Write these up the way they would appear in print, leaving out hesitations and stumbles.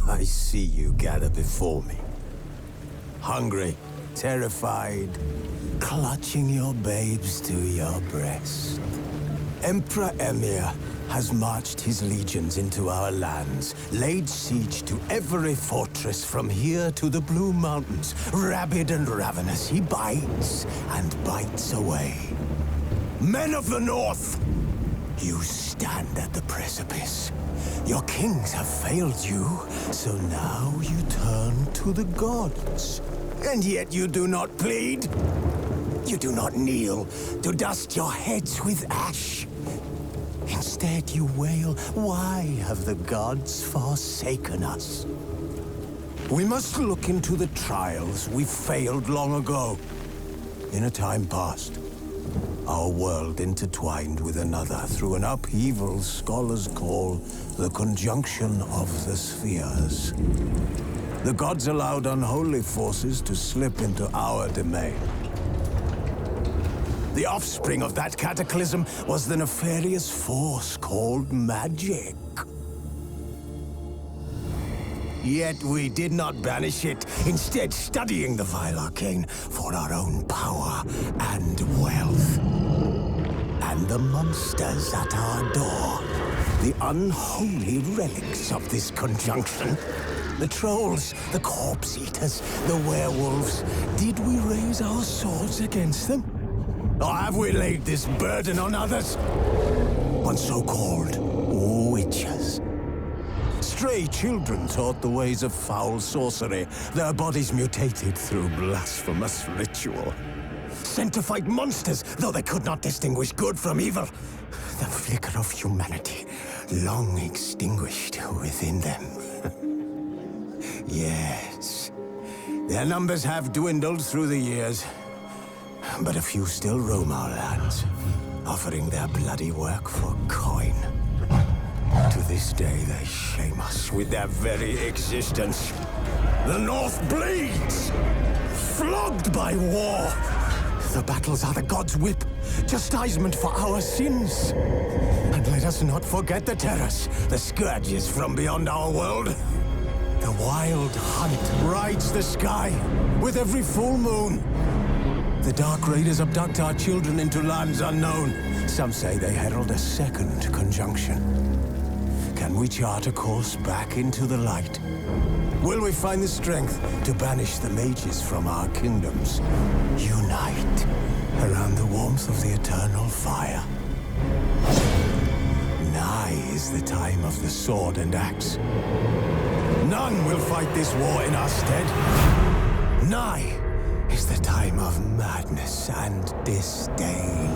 I see you gather before me. Hungry, terrified, clutching your babes to your breast. Emperor Emir has marched his legions into our lands, laid siege to every fortress from here to the Blue Mountains. Rabid and ravenous, he bites and bites away. Men of the North, you stand at the precipice. Your kings have failed you, so now you turn to the gods. And yet you do not plead. You do not kneel to dust your heads with ash. Instead you wail, why have the gods forsaken us? We must look into the trials we failed long ago. In a time past, our world intertwined with another through an upheaval scholars call the conjunction of the spheres. The gods allowed unholy forces to slip into our domain. The offspring of that cataclysm was the nefarious force called magic. Yet we did not banish it, instead studying the vile arcane for our own power and wealth. And the monsters at our door, the unholy relics of this conjunction. The trolls, the corpse eaters, the werewolves. Did we raise our swords against them? Or have we laid this burden on others? On so-called witches. Stray children taught the ways of foul sorcery, their bodies mutated through blasphemous ritual. Sent to fight monsters, though they could not distinguish good from evil. The flicker of humanity, long extinguished within them. Yes, their numbers have dwindled through the years, but a few still roam our lands, offering their bloody work for coin. To this day, they shame us with their very existence. The North bleeds, flogged by war. The battles are the gods' whip, chastisement for our sins. And let us not forget the terrors, the scourges from beyond our world. The wild hunt rides the sky with every full moon. The Dark Raiders abduct our children into lands unknown. Some say they herald a second conjunction. Can we chart a course back into the light? Will we find the strength to banish the mages from our kingdoms? Unite around the warmth of the eternal fire. Nigh is the time of the sword and axe. None will fight this war in our stead. Nigh is the time of madness and disdain.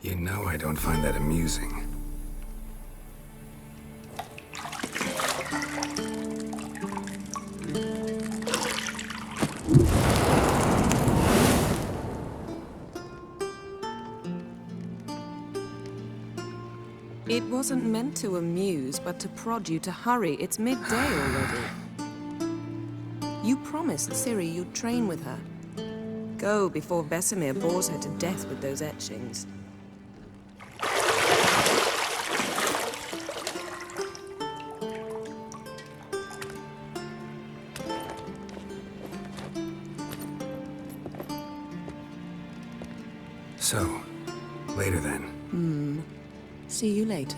You know I don't find that amusing. It wasn't meant to amuse, but to prod you to hurry. It's midday already. You promised Ciri you'd train with her. Go before Vesemir bores her to death with those etchings. So, later then. See you later.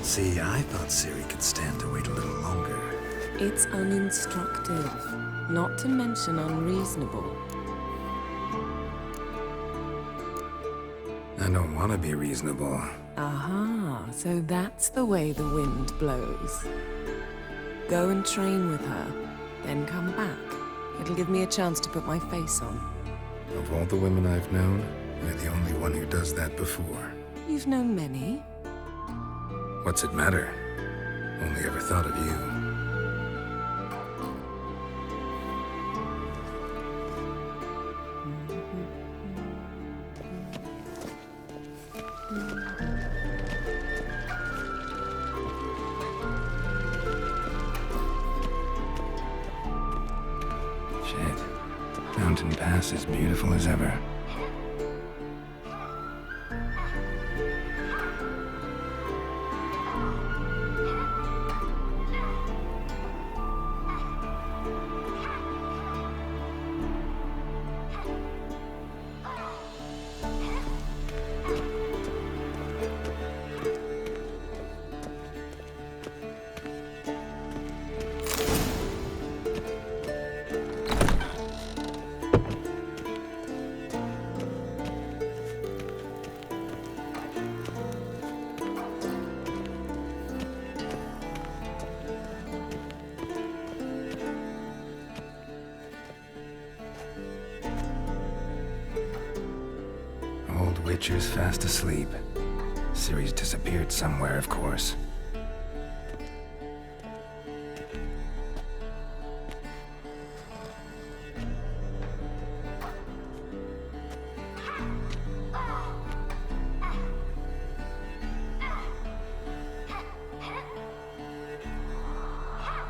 See, I thought Ciri could stand to wait a little longer. It's uninstructive, not to mention unreasonable. I don't want to be reasonable. Aha, so that's the way the wind blows. Go and train with her, then come back. It'll give me a chance to put my face on. Of all the women I've known, you're the only one who does that before. You've known many. What's it matter? Only ever thought of you. Shit. Mountain Pass is beautiful as ever. Witcher's fast asleep. Ciri's disappeared somewhere, of course.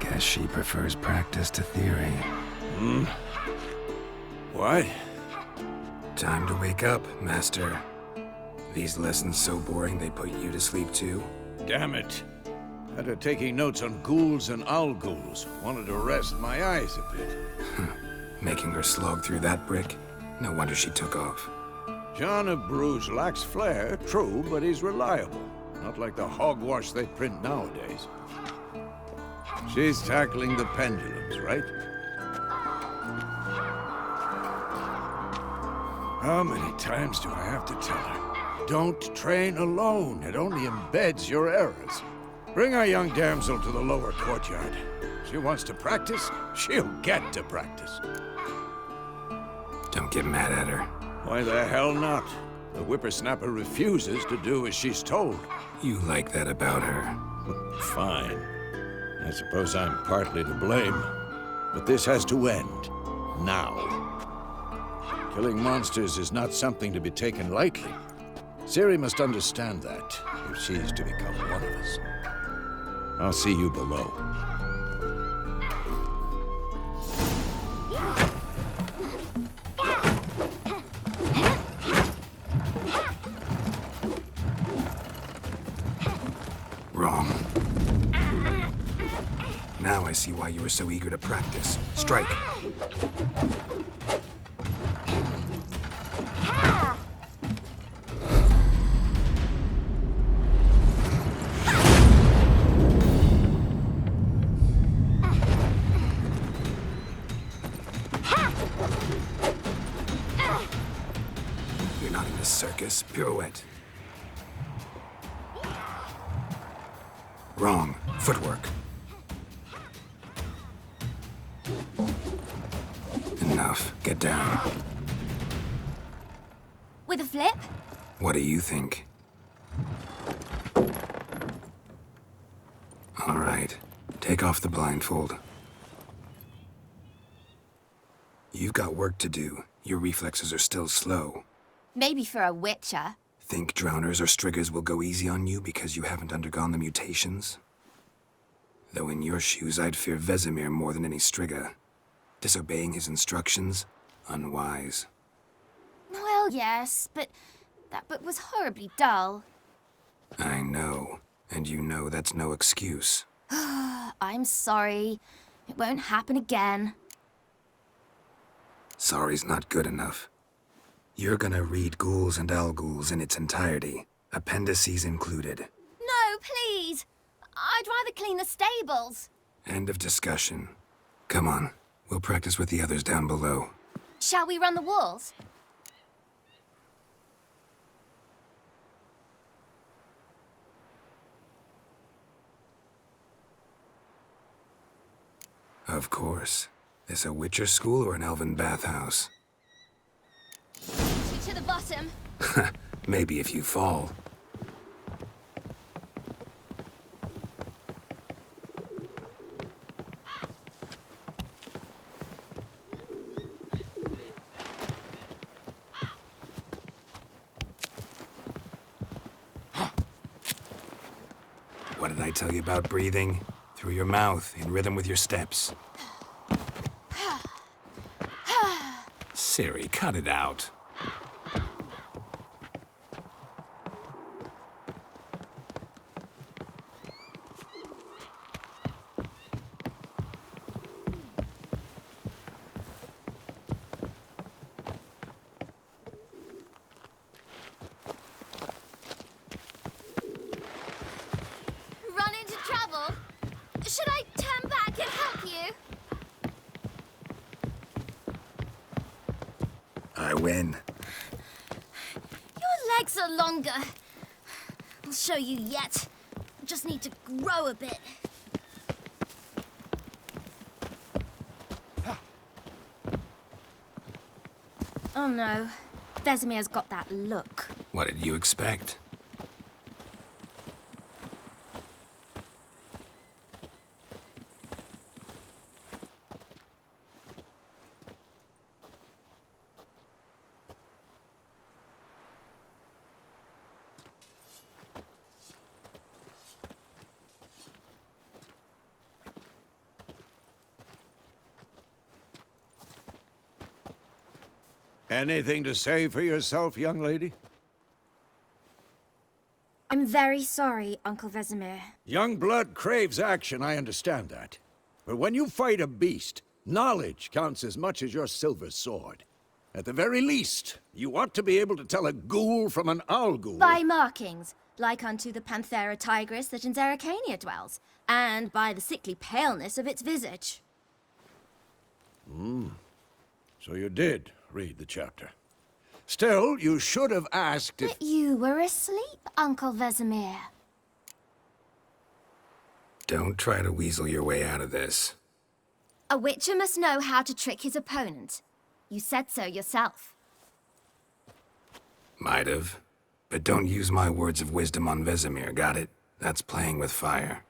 Guess she prefers practice to theory. What? Time to wake up, Master. These lessons so boring they put you to sleep too? Damn it. Had her taking notes on ghouls and owl-ghouls. Wanted to rest my eyes a bit. Making her slog through that brick? No wonder she took off. John of Bruges lacks flair, true, but he's reliable. Not like the hogwash they print nowadays. She's tackling the pendulums, right? How many times do I have to tell her? Don't train alone. It only embeds your errors. Bring our young damsel to the lower courtyard. She wants to practice, she'll get to practice. Don't get mad at her. Why the hell not? The whippersnapper refuses to do as she's told. You like that about her. Fine. I suppose I'm partly to blame. But this has to end. Now. Killing monsters is not something to be taken lightly. Ciri must understand that, if she's to become one of us. I'll see you below. Wrong. Now I see why you were so eager to practice. Strike. You're not in a circus. Pirouette. Wrong. Footwork. Enough. Get down. With a flip? What do you think? All right. Take off the blindfold. You've got work to do. Your reflexes are still slow. Maybe for a witcher. Think drowners or striggers will go easy on you because you haven't undergone the mutations? Though in your shoes, I'd fear Vesemir more than any strigger. Disobeying his instructions? Unwise. Well, yes, but that book was horribly dull. I know. And you know that's no excuse. I'm sorry. It won't happen again. Sorry's not good enough. You're gonna read Ghouls and Al-Ghouls in its entirety, appendices included. No, please! I'd rather clean the stables. End of discussion. Come on, we'll practice with the others down below. Shall we run the walls? Of course. This a Witcher school or an elven bathhouse? To the bottom. Maybe if you fall. What did I tell you about breathing? Through your mouth, in rhythm with your steps. Ciri, cut it out. Run into trouble? Should I turn back and help you? I win. Your legs are longer. I'll show you yet. Just need to grow a bit. Oh no. Vesemir's got that look. What did you expect? Anything to say for yourself, young lady? I'm very sorry, Uncle Vesemir. Young blood craves action, I understand that. But when you fight a beast, knowledge counts as much as your silver sword. At the very least, you ought to be able to tell a ghoul from an owl-ghoul. By markings, like unto the Panthera tigris that in Zerrikania dwells, and by the sickly paleness of its visage. So you did read the chapter. Still, you should have asked if... But you were asleep, Uncle Vesemir. Don't try to weasel your way out of this. A witcher must know how to trick his opponent. You said so yourself. Might have. But don't use my words of wisdom on Vesemir, got it? That's playing with fire.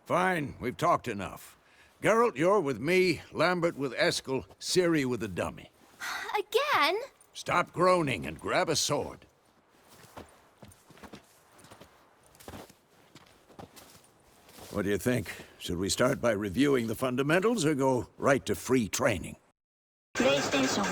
Fine, we've talked enough. Geralt, you're with me, Lambert with Eskel, Ciri with the dummy. Again? Stop groaning and grab a sword. What do you think? Should we start by reviewing the fundamentals or go right to free training? PlayStation